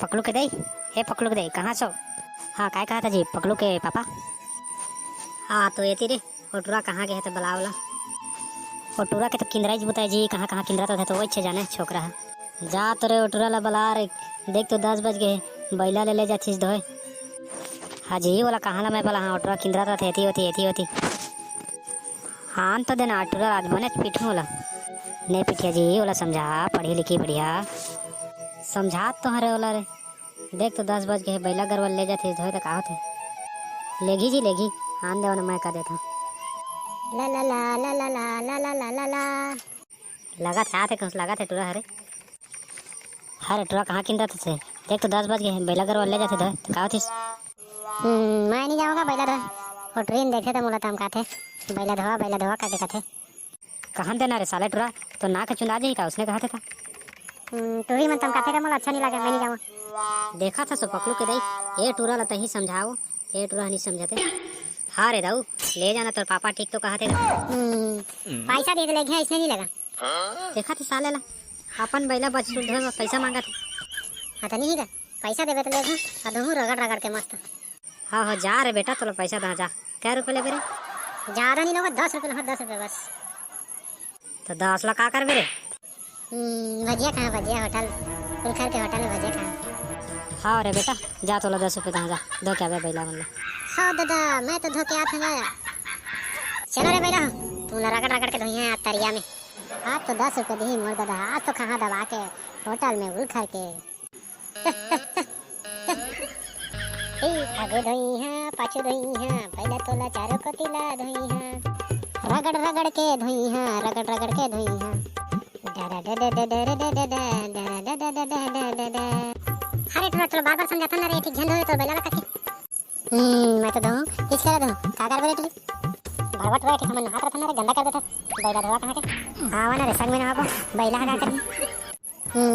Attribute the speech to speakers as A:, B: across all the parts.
A: पकड़ू के दई। हे पकड़ू के दई, कहाँ सो? हाँ काय कहा था जी पकड़ू के पापा? हाँ तो ये रे ओटूरा कहाँ गए तो बलावला। ओटूरा के तो किंदराइज बताए जी, कहाँ कहाँ किंदरा तो वो अच्छे जाने छोकरा है। जा तो रे ओटूरा ला बला रे, देख तो 10 बज गए, बैला ले जातीस धोए। हाँ जी बोला कहाँ ला मैं बोला हाँ ओटूरा किंदरा तो थी होती। हाँ तो देना ओटूरा आज बने पीठू बोला नहीं पीठिया जी बोला समझा पढ़ी लिखी बढ़िया समझा तो हरे बोला रे। देख तो 10 बज गए, बैला गरवल ले जाते धोए तो कहा थे लेगी जी लेगी। आन दे मैं कह देता ला ला ला ला ला ला ला ला ला ला ला लगा था आते कुछ लगा थे टूरा हरे टूरा कहाँ किन रहा थे। देख तो 10 बज गए, बैला गरवल ले जाते धोए तो कहा थी मैं नहीं जाऊँगा बैला धोए। वो ट्रेन देखे थे मोला तम कहते बैला धोआ करके कहते कहाँ देना रे साले टूरा तो ना के चुना जी का उसने कहा था टूरी में तम कहते का मोला अच्छा नहीं लगा मैं नहीं जाऊँ। देखा था सो पकड़ू के दई ये टूरा लता ही समझाओ ये टूरा नहीं समझाते। हाँ रे दाऊ ले जाना तो पापा ठीक तो कहा थे पैसा दे ले गया इसने नहीं लगा। देखा थे साले ला अपन बैला बच में पैसा मांगा थे। हाँ तो नहीं का पैसा देवे तो ले अधू रगड़ रगड़ के मस्त। हाँ जा रे बेटा तो पैसा दा जा। क्या रुपये ले बेरे? ज़्यादा नहीं लोगे 10 रुपये 10 रुपये बस। तो 10 ला का कर बेरे? भजिया कहाँ भजिया होटल उलखर के होटल में भजिया कहाँ। हाँ रे बेटा जा तो 10 रुपये कहाँ जा धो के आवे बैला बोला। हाँ दादा मैं तो धो के आता हूँ। चलो रे बैला तू रगड़ रगड़ के धोई है तरिया में। आज तो 10 रुपये दी मोर दादा आज तो कहाँ दबा के होटल में उलखर के आगे धोई है पाछू धोई है पहले तोला चारों को तिला धोई है रगड़ रगड़ के धोई है रगड़ रगड़ के धोई है अरे थोड़ा बार बार समझाता ना रे ठीक झंड हो तो बैला लगा के मैं तो धोऊं किस करे धोऊं का कर बेटे भरवट रहा ठीक हमन हाथ रखना रे गंदा कर देता बैला धोवा कहां के हां वाला रे संग में ना आबो बैला हगा कर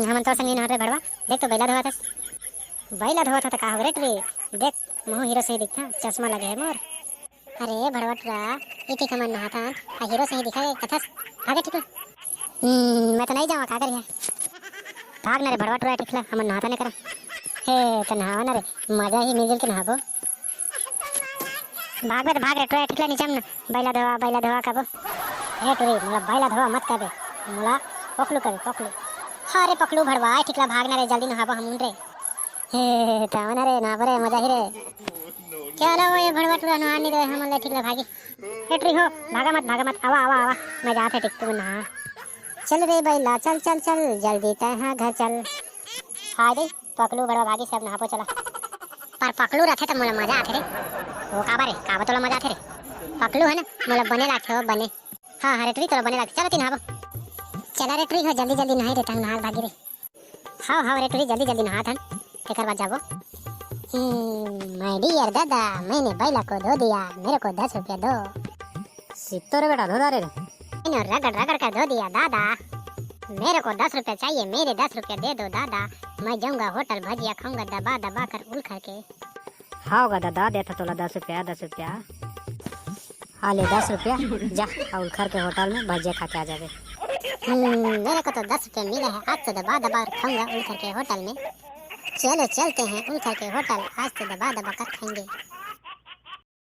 A: हमन तो संग में ना रे भड़वा देख तो बैला धोवा था बैला धोवा था तो का हो रे देख मुंह हीरो से दिखता चश्मा लगे है मोर। अरे भड़वटरा ये ठीक हमन नहाता आ हीरो से ही दिखाए कथस भागे ठीक मैं तो नहीं जाऊँ का करिए भाग ना रे भड़वटरा ठीक हमन नहाता नहीं करा हे तो नहावा ना रे मजा ही मिल के नहाबो भाग बे तो भाग रे टोया ठीक नीचे में बैला धोवा कबो हे टोरी मोला बैला धोवा मत कबे मोला पकलू हाँ रे पकलू भड़वा ठीक भाग ना रे जल्दी नहाबो हम रे हे तावना रे ना बरे मजा ही रे चलो ये भड़वा टूरा नहा नहीं दे हम ले ठीक भागी हेटरी हो भागा मत आवा मैं जाते टिक तू नहा चल रे बैला चल जल्दी तहाँ घर चल। हाँ दे पकलू भड़वा भागी सब नहापो चला पर पकलू रखे तो मोला मजा आथे रे वो काबा तोला मजा आथे रे पकलू है ना मोला बने लाथे हो बने हाँ रेटरी तोला बने लाथे चलो तीन नहाबो चला रेटरी हो जल्दी नहाई रे तंग नहा भागी रे हाँ रेटरी जल्दी नहा थन तेकर बाद जाबो। माय डियर दादा मैंने बैला को धो दिया मेरे को 10 रुपया दो। सितो रे बेटा धो दा रे रगड़ कर धो दिया दादा मेरे को 10 रुपया चाहिए मेरे 10 रुपया दे दो दादा मैं जाऊंगा होटल भजिया खाऊंगा दबा कर उल करके। हाँ होगा दादा देता तोला 10 रुपया हाँ ले 10 रुपया जा उल करके होटल में भजिया खा के आ जावे। मेरे को तो 10 रुपया मिला है आज तो दबा खाऊंगा उल करके होटल में। चलो चलते हैं उल करके होटल आज तो दबा कर खाएंगे।